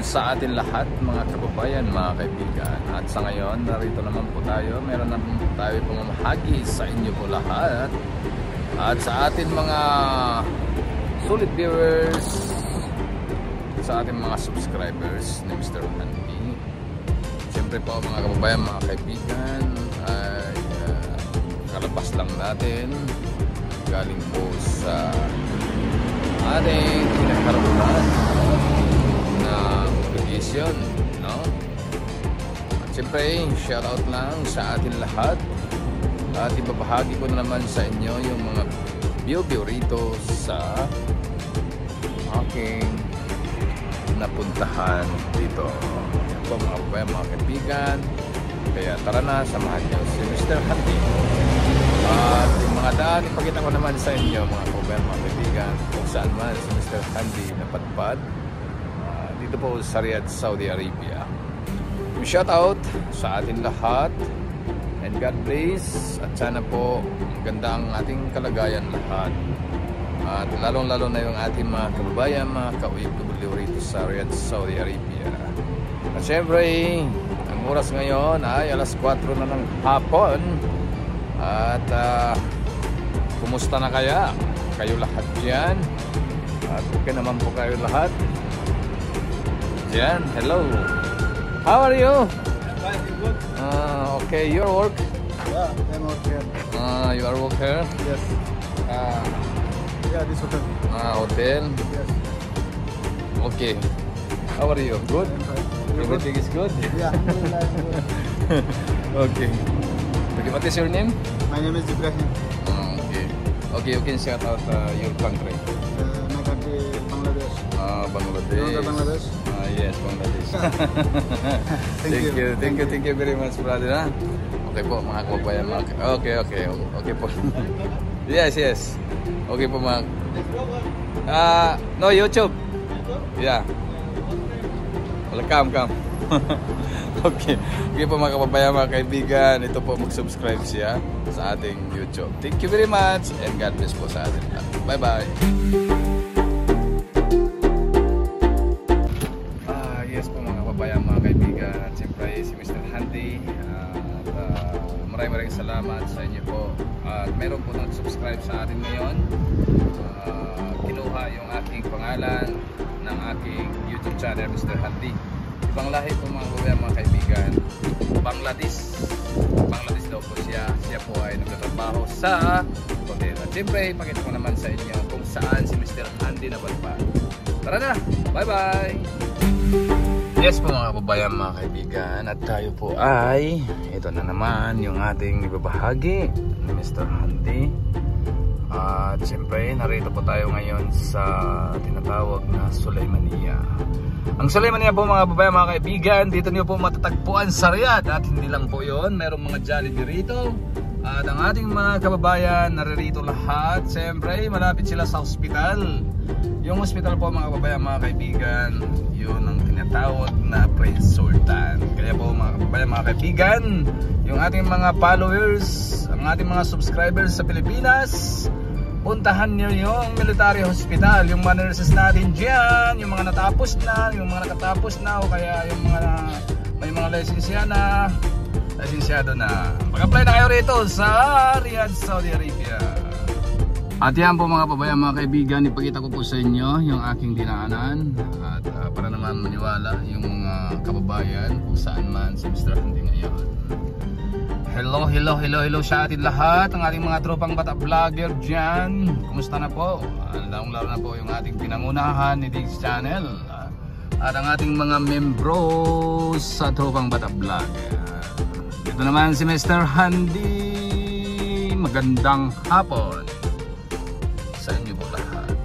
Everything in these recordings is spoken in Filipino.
sa atin lahat mga kababayan, mga kaibigan. At sa ngayon, narito naman po tayo. Meron naman po tayo pamamahagi sa inyo po lahat. At sa atin mga solid viewers, sa ating mga subscribers ni Mr. Handy. Siyempre po mga kababayan, mga kaibigan, ay kalabas lang natin. Galing po sa ating pinagkaroon ng vacation, no? At siyempre, shoutout lang sa atin lahat. At ibabahagi ko na naman sa inyo yung mga view rito sa aking napuntahan dito. Yan po mga kababayan, mga kaibigan. Kaya tara na, samahan nyo si Mr. Handy. At yung mga daan, ipakita ko naman sa inyo mga kababayan, mga kaibigan, kung saan man si Mr. Handy napadpad dito po sa Riyadh, Saudi Arabia. Shout out sa atin lahat and God bless. At sana po maganda ang ating kalagayan lahat. At lalong-lalo na yung ating mga kababayan, mga ka-OFW rito sa Riyadh, Saudi Arabia. At syempre, ang oras ngayon ay alas 4 na ng hapon. At kumusta na kaya kayo lahat dyan? At okay naman po kayo lahat dyan. Hello, how are you? I'm fine, good. Okay, your work? Yeah, I'm working. You are worker? Yes. Yeah, this hotel. Hotel? Yes. Okay. How are you? Good? I'm fine. Everything is good? Yeah, alhamdulillah, I'm good. Okay. Okay, what is your name? My name is Ibrahim. Okay. Okay, you can shout out your country. My country, Bangladesh. Bangladesh. You know the Bangladesh? Yes, Bangladesh. Thank you very much, brother. Ha? Okay po, mga kababayan. Okay po. Yes. Okay po, mga. No, YouTube. Yeah. Welcome, come. Okay po mga kababayan, mga kaibigan, ito po mag-subscribe siya sa ating YouTube. Thank you very much and God bless po sa atin. Bye bye. Yes po mga kababayan, mga kaibigan, at siyempre si Mr. Handy. Maraming salamat sa inyo po. At meron po nag-subscribe sa atin ngayon. Kinuha yung aking pangalan ng aking YouTube channel, Mr. Handy. Ibang lahi po mga kababayan, mga kaibigan. Bangladesh daw po siya. Siya po ay nagtatrabaho sa hotel. At siyempre, ipakita ko naman sa inyo kung saan si Mr. Handy napadpad. Tara na! Bye bye! Yes po mga kababayan, mga kaibigan. At tayo po ay ito na naman yung ating ibabahagi ni Mr. Handy. At siyempre, narito po tayo ngayon sa tinatawag na Sulaimania. Ang Sulaimania po mga babae, mga kaibigan, dito niyo po matatagpuan sa Riyadh. At hindi lang po yun, mayroong mga Jollibee rito. At ang ating mga kababayan, naririto lahat. Siyempre, malapit sila sa hospital. Yung hospital po mga babae, mga kaibigan, yun ang tinatawag na Prince Sultan. Kaya po mga kababae, mga kaibigan, yung ating mga followers, ang ating mga subscribers sa Pilipinas, puntahan nyo yung military hospital, yung mga nurses natin dyan, yung mga natapos na, yung mga nakatapos na, o kaya yung mga may mga lisensyado na. Mag-apply na kayo rito sa Riyadh, Saudi Arabia. At yan po mga kababayan, mga kaibigan, ipakita ko po sa inyo yung aking dinaanan. At para naman maniwala yung mga kababayan kung saan man si Mr. Handy ngayon. Hello sa atin lahat, ang ating mga tropang bata vlogger dyan. Kumusta na po? Lalo na po yung ating pinangunahan ni this channel. At ang ating mga membros sa tropang bata vlogger. Ito naman si Mr. Handy. Magandang hapon sa inyo po lahat.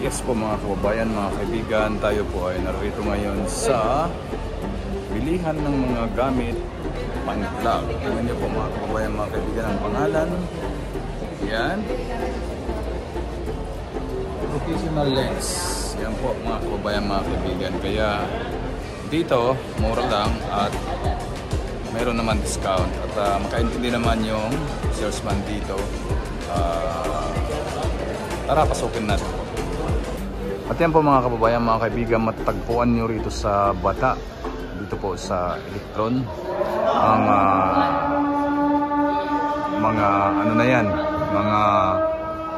Yes po mga kababayan, mga kaibigan, tayo po ay narito ngayon sa bilihan ng mga gamit pang-vlog. Tingnan niyo po mga kababayan, mga kaibigan, ang pangalan. Yan. Professional lens. Yan po mga kababayan, mga kaibigan. Kaya dito, mura lang at mayroon naman discount. At makaintindi naman yung salesman dito. Tara, pasukin natin po. At yan po mga kababayan, mga kaibigan, matagpuan nyo rito sa Bata. Dito po sa Electron. Ang mga ano na yan, mga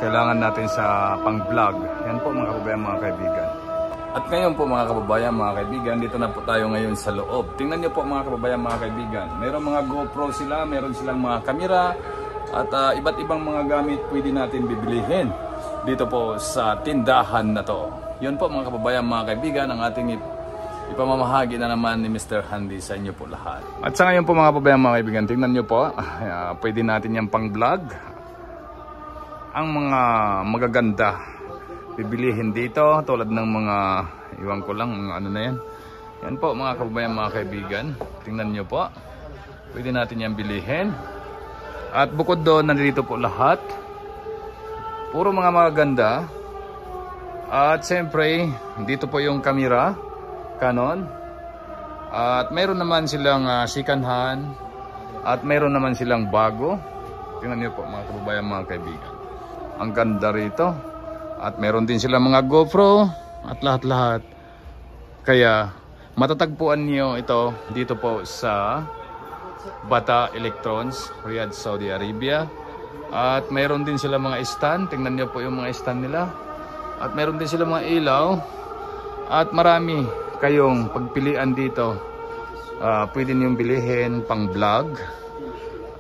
kailangan natin sa pang-vlog. Yan po mga kababayan, mga kaibigan. At ngayon po mga kababayan, mga kaibigan, dito na po tayo ngayon sa loob. Tingnan nyo po mga kababayan, mga kaibigan. Mayroong mga GoPro sila, mayroon silang mga kamera. At iba't ibang mga gamit pwede natin bibilihin dito po sa tindahan na to. Yun po mga kababayan, mga kaibigan, ang ating ipamamahagi na naman ni Mr. Handy sa inyo po lahat. At sa ngayon po mga kababayan, mga kaibigan, tingnan nyo po, pwede natin yung pang-vlog. Ang mga magaganda bibilihin dito, tulad ng mga, iwan ko lang, mga ano na yan. Yan po mga kababayan, mga kaibigan, tingnan nyo po, pwede natin yan bilihin. At bukod doon, nandito po lahat. Puro mga magaganda. At siyempre, dito po yung camera, Canon. At mayroon naman silang second hand. At mayroon naman silang bago. Tingnan niyo po mga kababayan, mga kaibigan. Ang ganda rito. At mayroon din silang mga GoPro. At lahat-lahat. Kaya matatagpuan niyo ito dito po sa Bata Electrons, Riyadh, Saudi Arabia. At mayroon din sila mga stand. Tingnan niyo po yung mga stand nila. At mayroon din sila mga ilaw. At marami kayong pagpilian dito. Pwede niyong bilihin pang vlog.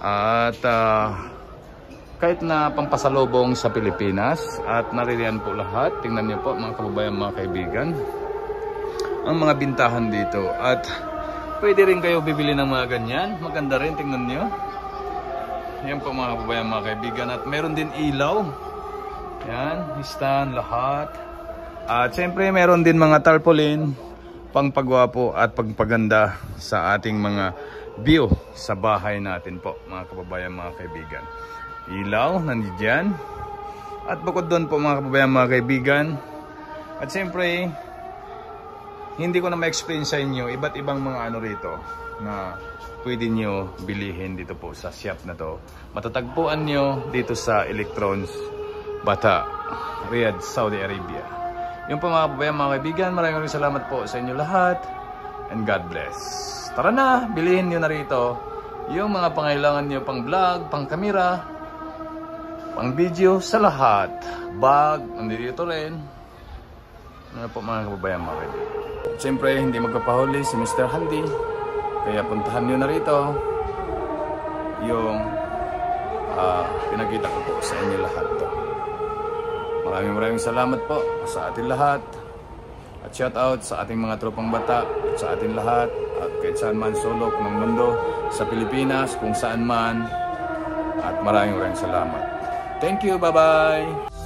At kahit na pampasalubong sa Pilipinas. At naririyan po lahat. Tingnan niyo po mga kababayan, mga kaibigan, ang mga bintahan dito. At pwede rin kayo bibili ng mga ganyan. Maganda rin, tingnan niyo. Yan po mga kababayan, mga kaibigan. At meron din ilaw. Yan, stand, lahat. At siyempre meron din mga tarpaulin, pang pagwapo at pagpaganda sa ating mga view sa bahay natin po mga kababayan, mga kaibigan. Ilaw, nandiyan. At bukod doon po mga kababayan, mga kaibigan, at siyempre hindi ko na ma-explain sa inyo iba't ibang mga ano rito na pwede nyo bilihin dito po sa shop na to. Matatagpuan nyo dito sa Electrons, Bata, Riyadh, Saudi Arabia. Yung po mga kababayan, mga kaibigan, maraming salamat po sa inyo lahat. And God bless. Tara na, bilihin nyo na rito yung mga pangailangan nyo pang vlog, pang kamera, pang video, sa lahat. Bag, nandito rin. Ano po mga kababayan, mga kaibigan. Siyempre, hindi magpapahuli si Mr. Handy. Kaya puntahan nyo na rito yung pinakita ko po sa inyo lahat to. Maraming salamat po sa ating lahat. At shout out sa ating mga tropang bata at sa ating lahat. At kahit saan man sulok ng mundo, sa Pilipinas, kung saan man. At maraming salamat. Thank you, bye-bye!